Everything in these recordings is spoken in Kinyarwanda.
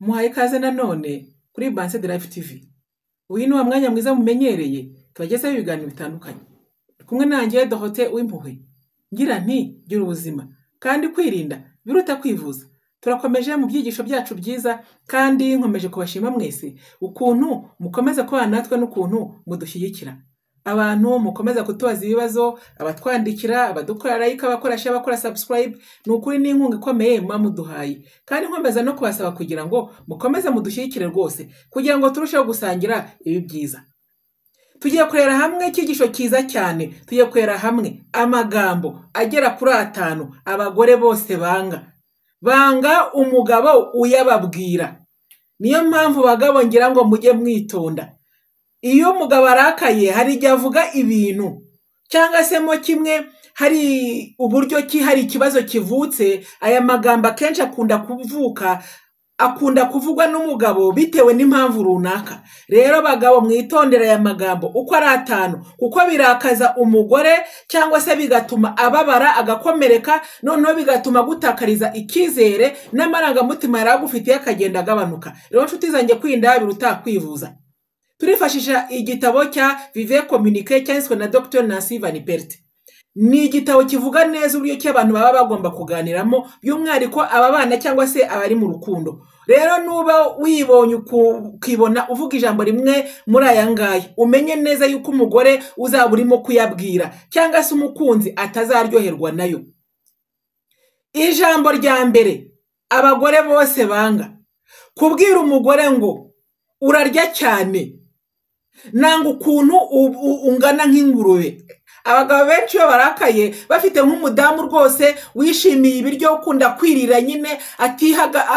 Muhaye ikaze nanone kuri Banse de Life TV. Uyu ni wa mwanya mwiza mumenyereye tubagezaho ibiganiro bitandukanye. Kumwe nanjye Dorothée Uwimpuhwe. Ngira nti gira ubuzima kandi kwirinda biruta kwivuza. Turakomeje mu byigisho byacu byiza kandi nkomeje kubashima mwese ukuntu mukomeza kubana natwe n'ukuntu mudushyigikira. Abantu mukomeza kutubaza ibibazo, abatwandikira, abadukora like, abakora subscribe, nukuri n'inkunga ikomeye muduhaye. Kandi nkomeza no kubasaba kugira ngo mukomeze mudushyigikire rwose kugira ngo turusheho gusangira ibi byiza. Tugiye kurera hamwe icyigisho cyiza cyane, tugiye kurera hamwe amagambo agera kuri 5 abagore bose banga umugabo uyababwira. Niyo mpamvu bagabo ngira ngo mujye mwitonda. Iyo umugabo arakaye hari igihe avuga ibintu cyangwa se mo kimwe hari uburyo ki hari ikibazo kivutse, aya magambo akenshi akunda kuvugwa n'umugabo bitewe n'impamvu runaka. Rero bagabo mwitondera aya magambo uko ari 5 kuko birakaza umugore cyangwa se bigatuma ababara agakomereka, noneho bigatuma gutakariza ikizere n'amarangamutima yaragufitiye akagenda agabanuka. Rero nshuti zanjye kwirinda biruta kwivuza. Turifashisha igitabo cya Vive Communiquer cyanditswe na Dr. Nancy Van Pelt. Ni igitabo kivuga neza uburyo ki abantu baba bagomba kuganiramo, by'umwihariko ababana cyangwa se abari mu rukundo. Rero nuba wibonye ukibona uvuga ijambo rimwe muri aya ngaya, umenye neza yuko umugore uzaba urimo kuyabwira cyangwa se umukunzi atazaryoherwa nayo. Ijambo rya mbere abagore bose banga: kubwira umugore ngo urarya cyane, nanga ukuntu ungana nk'ingurube. Abagabo benshi iyo barakaye bafite nk'umudamu rwose wishimiye ibiryo, ukunda kwirira nyine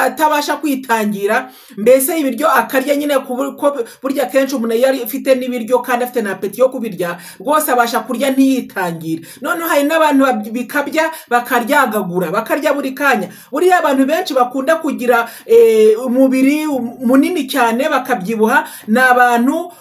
atabasha kwitangira, mbese ibiryo akarya nyine ko burya kenshi umuntu yari afite n'ibiryo kandi afite na apeti yo kubirya rwose abasha kurya ntiyitangire. None hari n'abantu bikabya bakaryagagura bakarya buri kanya. Buriya abantu benshi bakunda kugira umubiri munini cyane bakabyibuha ni abantu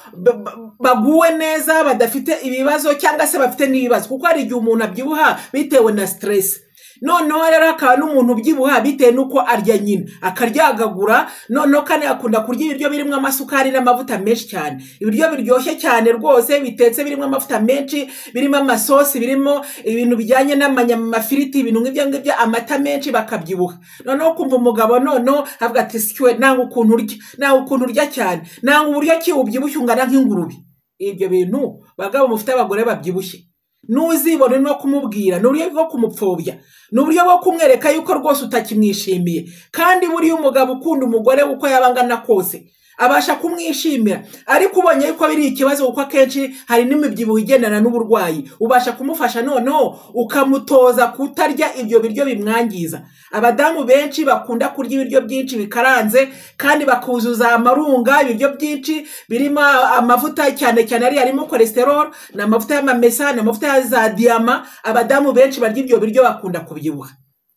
baguwe neza, badafite ibibazo cyangwa se bafite n'ibibazo, kuko hari igihe umuntu abyibuha bitewe na stress. Noneho rero akaba n'umuntu ubyibuha bitewe nuko arya nyine akaryagagura. Noneho kandi akunda kurya ibiryo birimo amasukari n'amavuta menshi cyane, ibiryo biryoshye cyane rwose bitetse birimo amavuta menshi, birimo amasosi, birimo ibintu bijyanye n'amafiriti, ibintu nk'ibyo amata menshi, bakabyibuha. Noneho kumva umugabo noneho avuga ati sikwe nanga ukuntu urya cyane, nanga uburyo ki ubyibushye ungana nk'ingurube. Ibyo bintu bagabo mufite abagore babyibushye, nuzibone no kumubwira n'uburyo bwo kumupfobya, n'uburyo bwo kumwereka yuko rwose utakimwishimiye. Kandi buri umugabo ukunda umugore uko yabangana kose abasha kumwishimira, ariko ubonye yuko biri ikibazo kuko akenshi hari n'imibyibuho igendana n'uburwayi, ubasha kumufasha noneho ukamutoza kutarya ibyo biryo bimwangiza. Abadamu benshi bakunda kurya ibiryo byinshi bikaranze kandi bakuzuza amarunga, ibiryo byinshi birimo amavuta cyane cyane ari harimo cholesterol na amavuta y'amamesa na amavuta ya za diyama. Abadamu benshi barya ibyo biryo bakunda kubyibuha.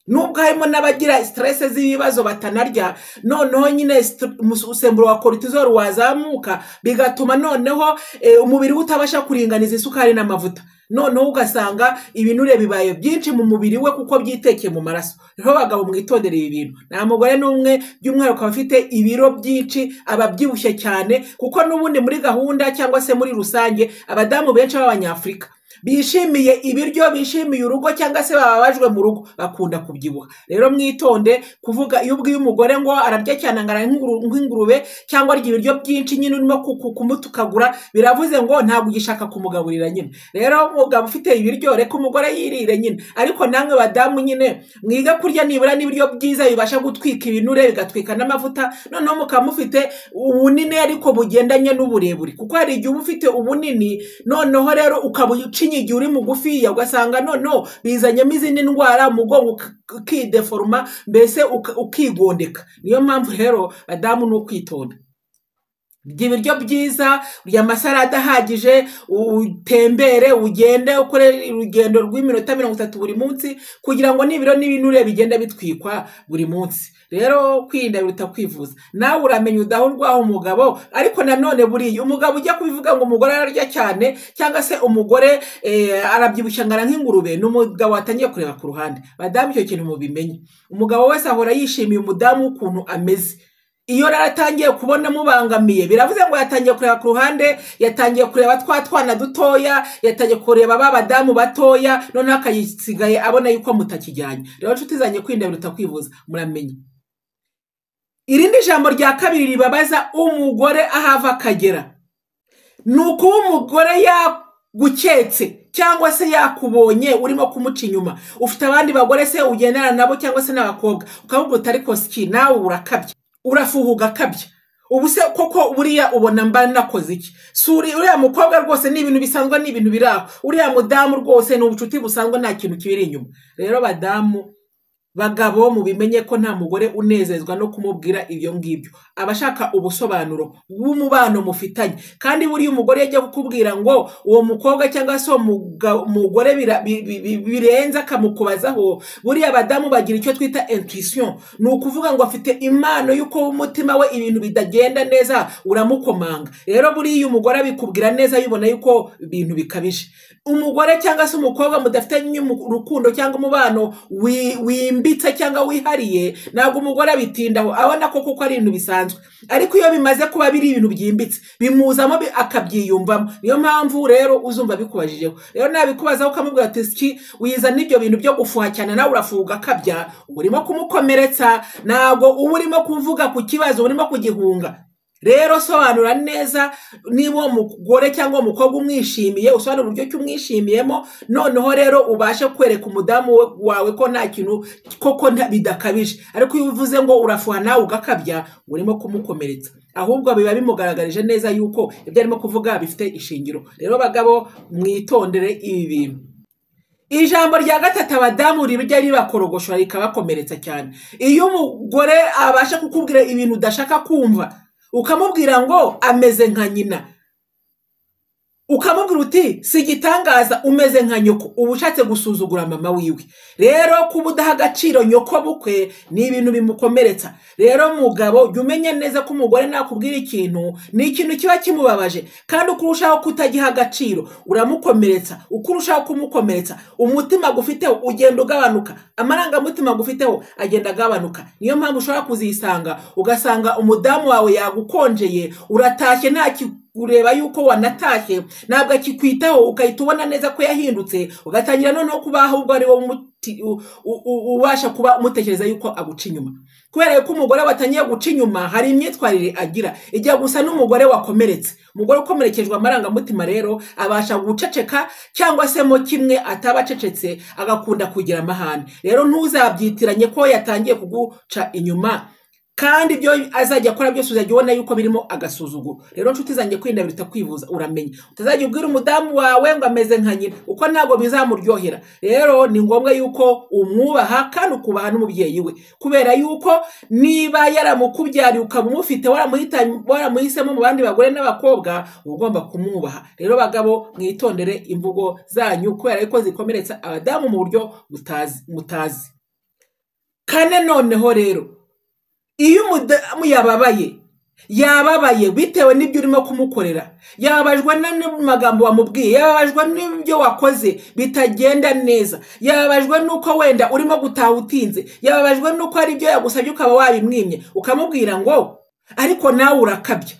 Nubwo harimo n'abagira stress z'ibibazo batanarya, noneho nyine umusemburo wa cortisol wazamuka bigatuma noneho umubiri utabasha kuringaniza isukari n'amavuta. Noneho ugasanga ibinure bibaye byinshi mu mubiri we kuko byitekeye mu maraso. Rero bagabo mwitondereye ibintu. Nta mugore n'umwe by'umwihariko afite ibiro byinshi ababyibushye cyane, kuko n'ubundi muri gahunda cyangwa se muri rusange abadamu benshi b'Abanyafrika bishimiye ibiryo, bishimiye urugo cyangwa se bababajwe mu rugo bakunda kubyibuha. Rero mwitonde kuvuga iyo ubwiye umugore ngo ararya cyane angana nk'ingurube cyangwa arya ibiryo byinshi nyine urimo kumutukagura, biravuze ngo ntabwo ugishaka kumugaburira nyine. Rero umugabo ufite ibiryo reka umugore yirire nyine, ariko namwe badamu nyine mwiga kurya nibura n'ibiryo byiza bibasha gutwika ibinure bigatwika n'amavuta. Noneho mukaba mufite ubunini ariko bugendanye n'uburebure, kuko hari igihe uba ufite ubunini noneho rero ukaba igihe uri mugufi ugasanga noneho bizanyemo izindi ndwara, umugongo ukideforma, mbese ukigondeka. Niyo mpamvu rero badamu ni ukwitonda. Ibiryo byiza, urya amasarada ahagije, utembere, ugende ukore urugendo rw'iminota 30 buri munsi kugira ngo nibiro n'ibinure bigenda bitwikwa buri munsi. Rero kwirinda biruta kwivuza. Nawe uramenye udahurwaho umugabo, ariko nanone buriya umugabo ujya kubivuga ngo umugore ararya cyane cyangwa se umugore arabyibushya ngana nk'ingurube, n'umugabo watangiye kureba ku ruhande. Badamu icyo kintu mubimenye. Umugabo wese ahora yishimiye umudamu ukuntu ameze. iyo raratangiye kubona mubangamiye biravuze ngo yatangiye kureba ku ruhande, yatangiye kureba twana dutoya, yatangiye kureba babadamu batoya, none akayisigaye abona yuko mutakijyanye. Rero nshuti zanjye kwirinda biruta kwivuza, muramenye. Irindi jambo rya kabiri ribabaza umugore ahava akagera, nuko umugore yaguketse cyangwa se yakubonye urimo kumuca inyuma, ufite abandi bagore se ugendana nabo cyangwa se n'abakobwa, ukavuga utari koski nawe urakabya, urafuhuga kabya. Ubu se koko buriya ubona mba nakoze iki? Suri uriya mukobwa rwose ni ibintu bisanzwe, ni ibintu biraho. Uriya mudamu rwose ni ubucuti busanzwe, nta kintu kibiri inyuma. Rero badamu bagabo mubimenye ko nta mugore unezezwa no kumubwira ibyo ngibyo, abashaka ubusobanuro bw'umubano mufitanye. Kandi buriya umugore yajya kukubwira ngo uwo mukobwa cyangwa se umugore birenza akamukubazaho, buriya badamu bagira icyo twita intuition, ni ukuvuga ngo afite impano y'uko umutima we ibintu bidagenda neza uramukomanga. Rero buriya umugore abikubwira neza yibona yuko ibintu bikabije. Umugore cyangwa se umukobwa mudafitanye urukundo cyangwa umubano wimbitse cyangwa wihariye, ntabwo umugore abitindaho, abona ko kuko ari ibintu bisanzwe. Ariko iyo bimaze kuba biri ibintu byimbitse bimuzamo akabyiyumvamo. Niyo mpamvu rero uzumva bikubajijeho. Rero nabikubazaho ukamubwira ati ski wiza n'ibyo bintu byo gufuha cyane nawe urafuga kabya, urimo kumukomeretsa, ntabwo urimo kuvuga ku kibazo, urimo kugihunga. Rero sobanura neza, niba uwo mugore cyangwa umukobwa umwishimiye, usobanura uburyo cy'umwishimiyemo, noneho rero ubashe kwereka umudamu wawe ko nta kintu koko bidakabije. Ariko iyo uvuze ngo urafuha nawe ugakabya, urimo kumukomeretsa, ahubwo biba bimugaragarije neza yuko ibyo arimo kuvuga bifite ishingiro. Rero bagabo mwitondere ibi bintu. Ijambo rya gatatu abadamu rijya ribakorogoshora rikabakomeretsa cyane. Iyo umugore abasha kukubwira ibintu udashaka kumva, ukamubwira ngo ameze nka nyina, ukamubwira uti si igitangaza umeze nka nyoko, uba ushatse gusuzugura mama wiwe. Rero kuba udaha agaciro nyoko bukwe ni ibintu bimukomeretsa. Rero mugabo jya umenya neza ko umugore nakubwira ikintu ni ikintu kiba kimubabaje, kandi uko urushaho kutagiha agaciro uramukomeretsa. Uko urushaho kumukomeretsa umutima gufiteho ugenda ugabanuka, amarangamutima gufiteho agenda agabanuka. Niyo mpamvu ushobora kuzisanga ugasanga umudamu wawe yagukonjeye, uratashye nta ureba yuko wanatashye, ntabwo akikwitaho, ukahita ubona neza ko yahindutse, ugatangira noneho kubaho ubwo ari wowe ubasha kuba umutekereza yuko aguca inyuma. Kubera yuko umugore watangiye guca inyuma hari imyitwarire agira ijya gusa n'umugore wakomeretse. Umugore ukomerekejwe amarangamutima rero abasha guceceka, cyangwa se mo kimwe atabacecetse agakunda kugira amahane. Rero ntuzabyitiranye ko yatangiye kuguca inyuma, kandi ibyo azajya akora byose uzajya ubona yuko birimo agasuzuguro. Rero nshuti zanjye kwirinda biruta kwivuza, uramenye. Utazajya ubwira umudamu wawe ngo ameze nka nyina, uko ntabwo bizamuryohera. Rero ni ngombwa yuko umwubaha kandi ukubaha n'umubyeyi we, kubera yuko niba yaramukubyariye ukaba umufite waramuhisemo mu bandi bagore n'abakobwa, ugomba kumwubaha. Rero bagabo mwitondere imvugo zanyu, kubera yuko zikomeretsa abadamu mu buryo mutazi. Kane noneho rero, iyo umudamu yababaye bitewe n'ibyo urimo kumukorera, yababajwe n'amagambo wamubwiye, yababajwe n'ibyo wakoze bitagenda neza, yababajwe n'uko wenda urimo gutaha utinze, yababajwe n'uko hari ibyo yagusabye ukaba wabimwimye, ukamubwira ngo ariko nawe urakabya,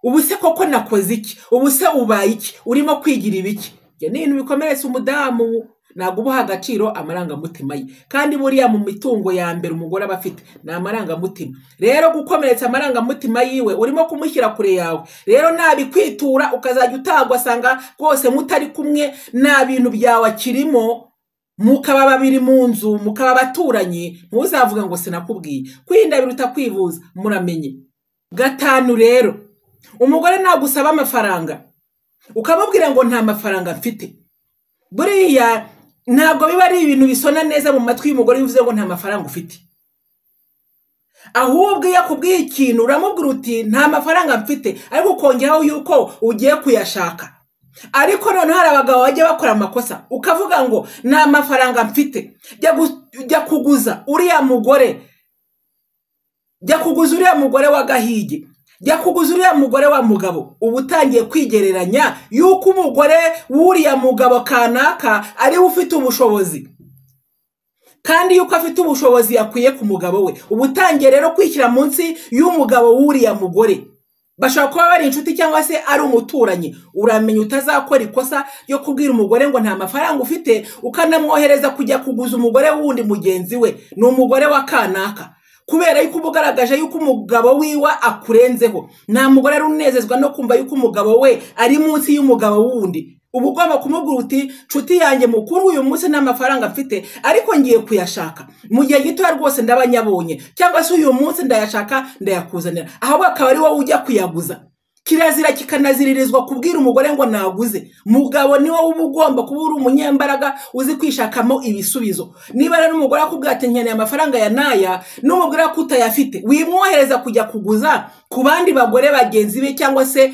ubu se koko nakoze iki, ubu se ubaye iki, urimo kwigira ibiki. Ibyo ni ibintu bikomeretsa umudamu, ntabwo ubuha agaciro amarangamutima ye. Kandi buriya mu mitungo ya mbere umugore aba afite ni amarangamutima. Rero gukomeretsa amarangamutima yiwe urimo kumushyira kure yawe. Rero nabikwitura ukazajya utagwa asanga rwose mutari kumwe, nta bintu byawe akirimo, mukaba babiri mu nzu, mukaba baturanyi, ntuzavuga ngo sinakubwiye. Kwirinda biruta kwivuza, muramenye. Gatanu rero, umugore nagusaba amafaranga ukamubwira ngo nta mafaranga mfite, buriya ntabwo biba ari ibintu bisona neza mu matwi y'umugore bivuze ngo nta mafaranga ufite. Ahubwo iyo akubwiye ikintu uramubwira uti nta mafaranga mfite, ariko ukongeraho yuko ugiye kuyashaka. Ariko noneho hari abagabo bajya bakora amakosa, ukavuga ngo nta mafaranga mfite, jya kuguza uriya mugore, jya kuguza uriya mugore wa gahigi, jya kuguza uriya mugore wa mugabo. Ubu utangiye kwigereranya yuko umugore w'uriya mugabo kanaka ari ufite ubushobozi. kandi yuko afite ubushobozi yakwiye ku mugabo we. Ubutangiye rero kwishyira munsi y'umugabo w'uriya mugore. Bashobora kuba bari inshuti cyangwa se ari umuturanyi. Uramenya utazakora ikosa yo kubwira umugore ngo nta mafaranga ufite, ukanamwohereza kujya kuguza umugore wundi mugenzi we. Ni umugore wa kanaka. Kubera yuko ubugaragaje yuko umugabo wiwe akurenzeho. Nta mugore runezezwa no kumva yuko umugabo we ari munsi y'umugabo wundi. Ubu ugomba kumubwira uti nshuti yanjye mukuru uyu munsi nta mafaranga mfite ariko ngiye kuyashaka mu gihe gito rwose ndabanyabonye, cyangwa se uyu munsi ndayashaka ndayakuzanira, aho akaba ari wowe ujya kuyaguza. Kirazira kikanaziririzwa kubwira umugore ngo naguze. Mugabo ni wowe ugomba kuba uri umunyembaraga uzi kwishakamo ibisubizo. Niba rero umugore akubwira ati nkeneye amafaranga ya naya, n'umugore ko utayafite, wimwohereza kujya kuguza ku bandi bagore bagenzi be, cyangwa se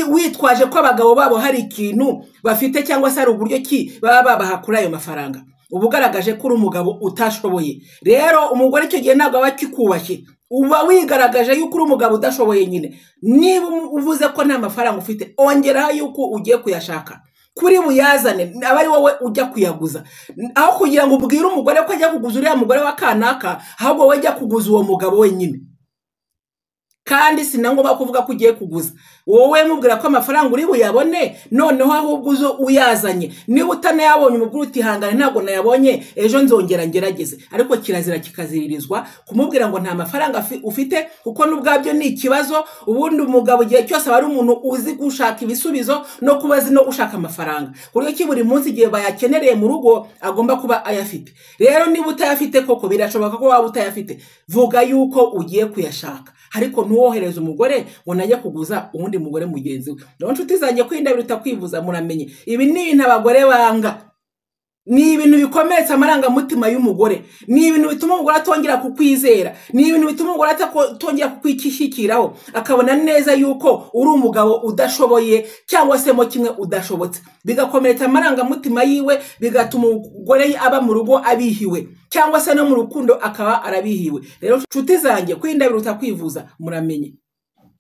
witwaje ko abagabo babo hari ikintu bafite cyangwa se ari uburyo ki baba babahakura ayo mafaranga. Ubugaragaje ko uri umugabo utashoboye. Rero umugore icyo gihe ntabwo aba akikubashye, uba wigaragaje yuko uri umugabo udashoboye nyine. Niba uvuze ko nta mafaranga ufite, ongeraho yuko ugiye kuyashaka kuri buyazane, aba ari wowe ujya kuyaguza, aho kugira ngo ubwire umugore ko ajya kuguza uriya mugore wa kanaka, ahubwo wowe ajya kuguza uwo mugabo wenyine. Kandi sinangombwa kuvuga ko ugiye kuguza, wowe mubwira ko amafaranga uri buyabone, noneho ahubwo uzo uyazanye. Niba utanayabonye umubwira uti hangane ntabwo nayabonye, ejo nzongera ngerageze. Ariko kirazira kikaziririzwa kumubwira ngo nta mafaranga ufite, kuko n'ubwabyo ni ikibazo. Ubundi umugabo igihe cyose aba ari umuntu uzi gushaka ibisubizo no kubazi no gushaka amafaranga, kuri iki buri munsi igihe bayakenereye mu rugo agomba kuba ayafite. Rero niba utayafite koko, birashoboka ko waba utayafite, vuga yuko ugiye kuyashaka, ariko ntuwohereze umugore ngo najye kuguza uwundi mugore mugenzi we. Rero nshuti zanjye, kwirinda biruta kwivuza. Muramenye ibi ni ibintu abagore banga, ni ibintu bikomeretsa amarangamutima y'umugore, ni ibintu bituma umugore atongera kukwizera, ni ibintu bituma umugore atongera kukwikishyikiraho, akabona neza yuko uri umugabo udashoboye cyangwa se mo kimwe udashobotse. Bigakomeretsa amarangamutima yiwe, bigatuma umugore aba mu rugo abihiwe, cyangwa se no mu rukundo akaba arabihiwe. Rero nshuti zanjye, kwirinda biruta kwivuza. Muramenye.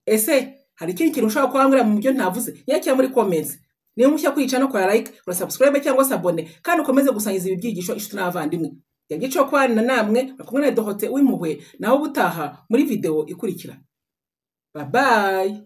Ese hari ikindi kintu ushobora kubambwira mu byo ntavuze? Nyakira muri comments. Niba mushya kwica no kora like, ura subscribe cyangwa se abone, kandi ukomeze gusangiza ibi byigisho inshuti n'abavandimwe. Yagico kwana namwe bakumwe na Dorothée Uwimpuhwe, naho butaha muri video ikurikira. Bye bye.